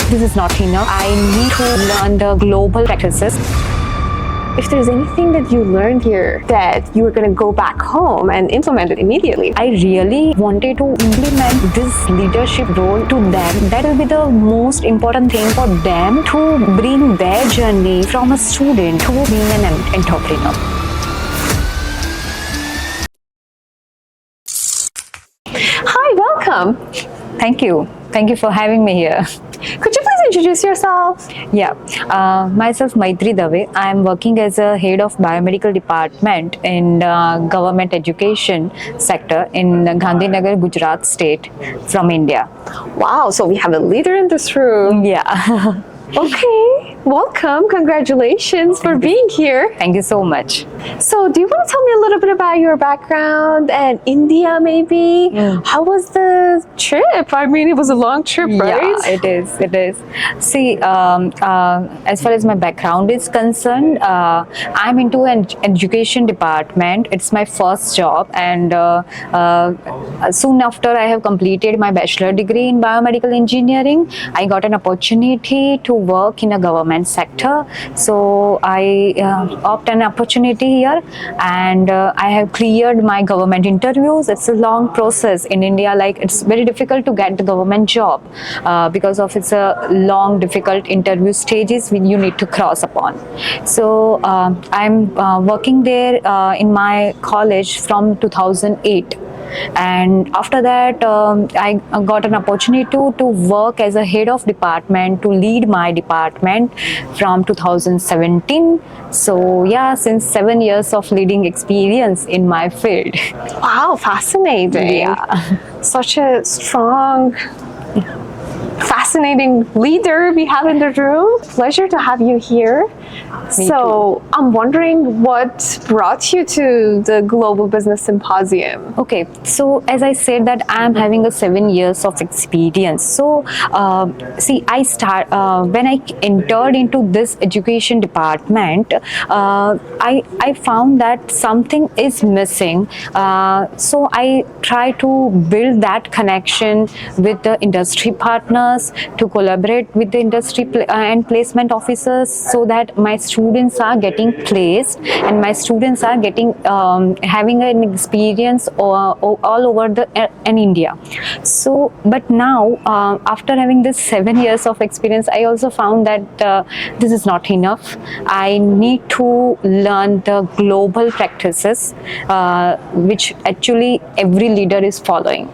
this is not enough. I need to learn the global practices. If there's anything that you learned here that you were going to go back home and implement it immediately, I really wanted to implement this leadership role to them. That will be the most important thing for them to bring their journey from a student to being an entrepreneur. Hi, welcome. Thank you. Thank you for having me here. Could you please introduce yourself? Yeah, myself Maitri Dave. I am working as a head of biomedical department in government education sector in Gandhinagar, Gujarat state from India. Wow, so we have a leader in this room. Yeah. Okay, welcome. Congratulations for being here. Thank you so much. So, do you want to tell me a little bit about your background and India, maybe? How was the trip? I mean, it was a long trip, right? Yeah, it is. It is. See, as far as my background is concerned, I'm into an education department. It's my first job, and soon after I have completed my bachelor degree in biomedical engineering, I got an opportunity to work in a government sector. So I opted an opportunity here, and I have cleared my government interviews. It's a long process in India. Like, it's very difficult to get the government job because of its long, difficult interview stages you need to cross upon. So I'm working there in my college from 2008. And after that, I got an opportunity to work as a head of department, to lead my department from 2017. So yeah, since 7 years of leading experience in my field. Wow, fascinating. Yeah. Such a strong, fascinating leader we have in the room. Pleasure to have you here. So I'm wondering what brought you to the Global Business Symposium. Okay, so as I said that I'm having a 7 years of experience. So see, when I entered into this education department, I found that something is missing. So I try to build that connection with the industry partners, to collaborate with the industry and placement officers, so that my students are getting placed and my students are getting having an experience all over in India. So but now after having this 7 years of experience, I also found that this is not enough. I need to learn the global practices which actually every leader is following.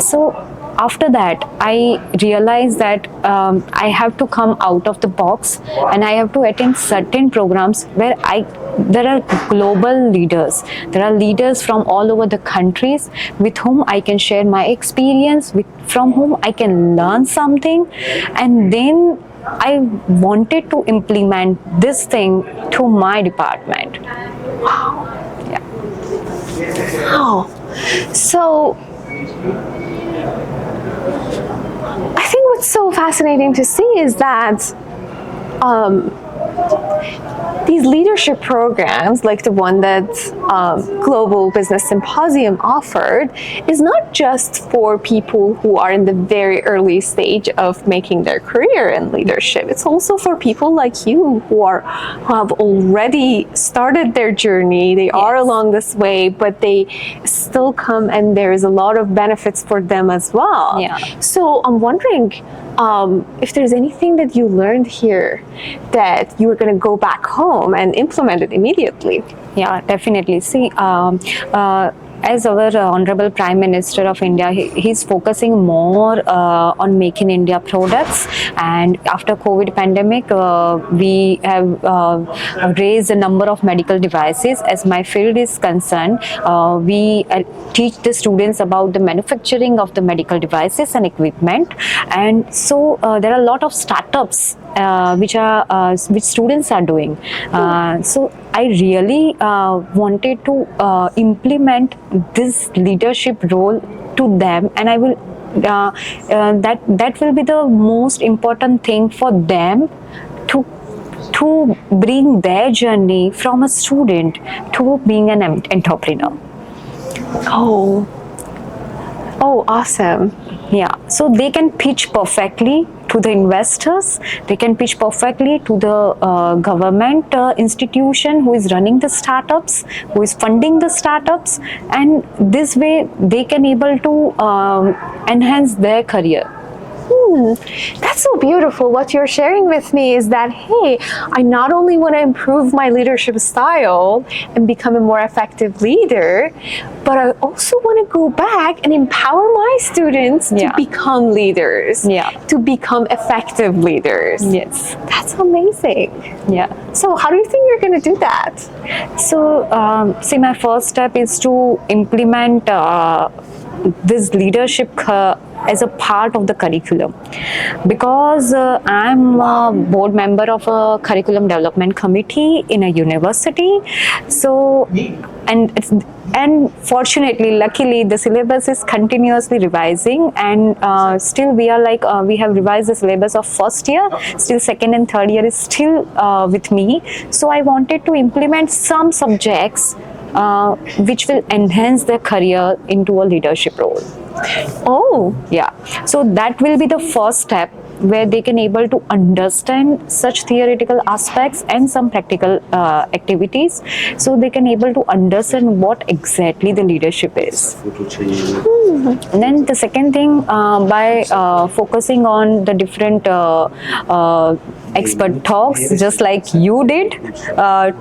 So after that, I realized that I have to come out of the box, and I have to attend certain programs where there are global leaders. There are leaders from all over the countries with whom I can share my experience, from whom I can learn something, and then I wanted to implement this thing to my department. Wow. Yeah. Wow. So I think what's so fascinating to see is that these leadership programs, like the one that Global Business Symposium offered, is not just for people who are in the very early stage of making their career in leadership. It's also for people like you who have already started their journey. They are along this way, but they still come, and there is a lot of benefits for them as well. Yeah. So I'm wondering if there's anything that you learned here that you were going to go back home and implement it immediately. Yeah, definitely. See, as our Honorable Prime Minister of India, he's focusing more on Make in India products. And after COVID pandemic, we have raised a number of medical devices. As my field is concerned, we teach the students about the manufacturing of the medical devices and equipment. And so there are a lot of startups which students are doing. So I really wanted to implement this leadership role to them, and I will that will be the most important thing for them to bring their journey from a student to being an entrepreneur. Oh, awesome. Yeah, so they can pitch perfectly to to the investors, they can pitch perfectly to the government institution who is running the startups, who is funding the startups, and this way they can able to enhance their career. That's so beautiful. What you're sharing with me is that, hey, I not only want to improve my leadership style and become a more effective leader, but I also want to go back and empower my students to become leaders, to become effective leaders. Yes. That's amazing. Yeah. So how do you think you're going to do that? So, see, my first step is to implement this leadership as a part of the curriculum, because I'm a board member of a curriculum development committee in a university. So, and fortunately, luckily, the syllabus is continuously revising, and still we are like we have revised the syllabus of first year, still second and third year is still with me. So I wanted to implement some subjects which will enhance their career into a leadership role. Oh, yeah. So that will be the first step, where they can able to understand such theoretical aspects and some practical activities, so they can able to understand what exactly the leadership is. And then the second thing, by focusing on the different expert talks, just like you did,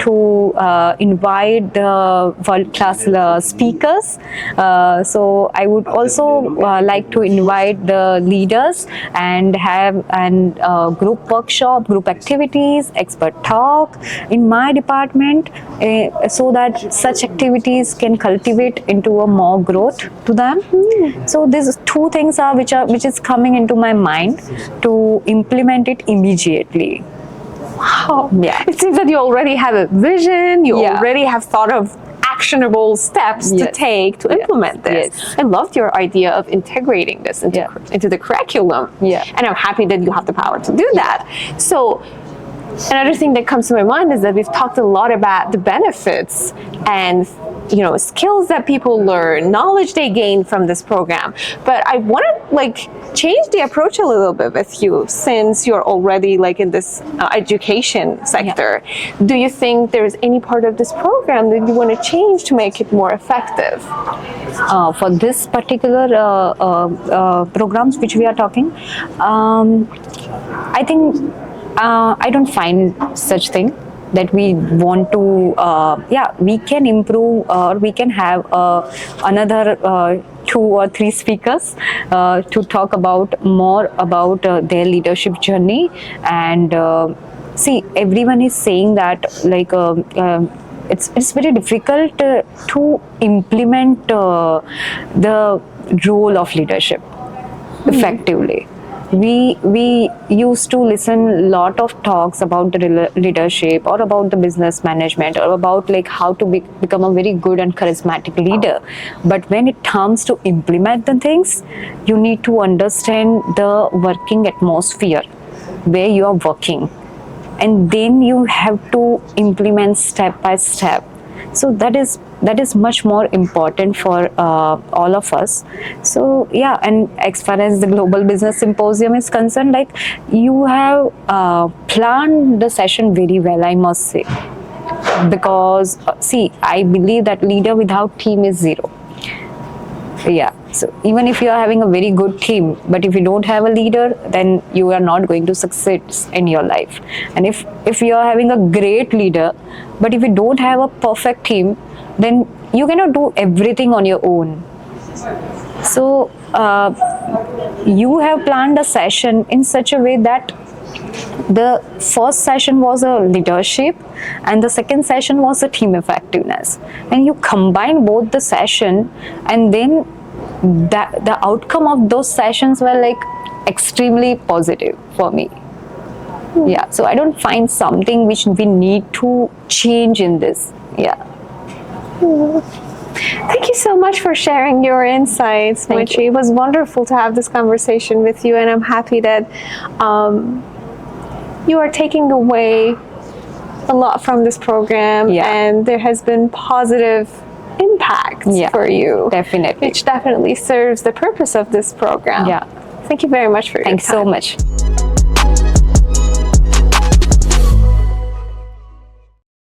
to invite the world-class speakers. So I would also like to invite the leaders and have a group workshop, group activities, expert talk in my department, so that such activities can cultivate into a more growth to them. So these two things are which is coming into my mind to implement it immediately. Wow. Yeah. It seems that you already have a vision, you already have thought of actionable steps to take to implement this. Yes. I loved your idea of integrating this into the curriculum. Yeah. And I'm happy that you have the power to do that. So another thing that comes to my mind is that we've talked a lot about the benefits and skills that people learn, knowledge they gain from this program. But I want to change the approach a little bit with you, since you're already in this education sector. Do you think there's any part of this program that you want to change to make it more effective? For this particular programs which we are talking, I think I don't find such thing that we want to we can improve, or we can have another 2 or 3 speakers to talk about more about their leadership journey. And see, everyone is saying that it's very difficult to implement the role of leadership effectively. We used to listen a lot of talks about the leadership, or about the business management, or about how to become a very good and charismatic leader. But when it comes to implement the things, you need to understand the working atmosphere where you are working, and then you have to implement step by step. So that is much more important for all of us. So yeah, and as far as the Global Business Symposium is concerned, you have planned the session very well, I must say, because see, I believe that leader without team is zero. Yeah, so even if you are having a very good team, but if you don't have a leader, then you are not going to succeed in your life. And if you are having a great leader, but if you don't have a perfect team, then you cannot do everything on your own. So you have planned a session in such a way that the first session was a leadership and the second session was a team effectiveness, and you combine both the session, and then the outcome of those sessions were extremely positive for me. Yeah, so I don't find something which we need to change in this. Yeah. Thank you so much for sharing your insights, Moichi. It was wonderful to have this conversation with you, and I'm happy that you are taking away a lot from this program, and there has been positive impact for you. Definitely. Which definitely serves the purpose of this program. Yeah. Thank you very much for your time. Thanks so much.